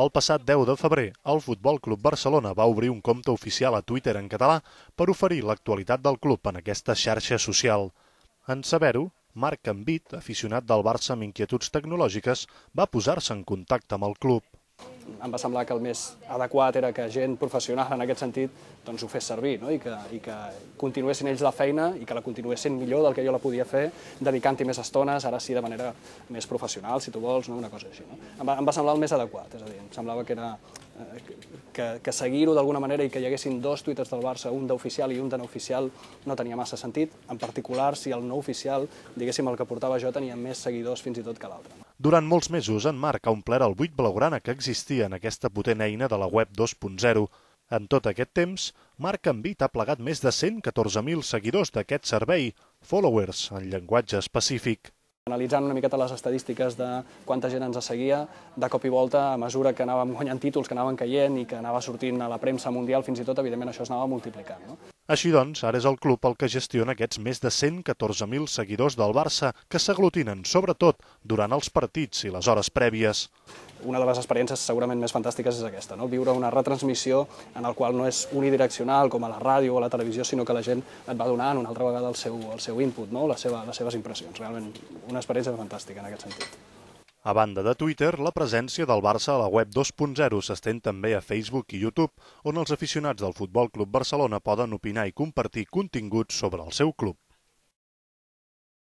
El passat 10 de febrer, el Futbol Club Barcelona va obrir un compte oficial a Twitter en català per oferir l'actualitat del club en aquesta xarxa social. En saber-ho, Marc Ambit, aficionat del Barça amb inquietuds tecnològiques, va posar-se en contacte amb el club. Em va semblar que el més adequat era que gent professional en aquest sentit doncs, ho fes servir, no? I que continuessin ells la feina i que la continuessin millor del que jo la podia fer, dedicant-hi més estones, ara sí de manera més professional, si tu vols, no? Una cosa així. No? Em va semblar el més adequat, és a dir, em semblava que era que seguir-ho d'alguna manera i que hi haguessin dos tuiters del Barça, un d'oficial i un de no oficial, no tenia massa sentit, en particular si el no oficial, diguéssim el que portava jo, tenia més seguidors fins i tot que l'altre. Durant molts mesos, en Marc ha omplert el buit blaugrana que existia en aquesta potent eina de la web 2.0. En tot aquest temps, Marc Ambit ha plegat més de 114.000 seguidors d'aquest servei, followers, en llenguatge específic. Analitzant una miqueta les estadístiques de quanta gent ens seguia, de cop i volta, a mesura que anàvem guanyant títols, que anaven caient i que anava sortint a la premsa mundial, fins i tot, evidentment, això es anava multiplicant. No? Així doncs, ara és el club el que gestiona aquests més de 114.000 seguidors del Barça que s'aglutinen, sobretot, durant els partits i les hores prèvies. Una de les experiències segurament més fantàstiques és aquesta, no? Viure una retransmissió en el qual no és unidireccional com a la ràdio o a la televisió, sinó que la gent et va donant una altra vegada el seu input, no? Les seves impressions. Realment una experiència fantàstica en aquest sentit. A banda de Twitter, la presència del Barça a la web 2.0 s'estén també a Facebook i YouTube, on els aficionats del Futbol Club Barcelona poden opinar i compartir continguts sobre el seu club.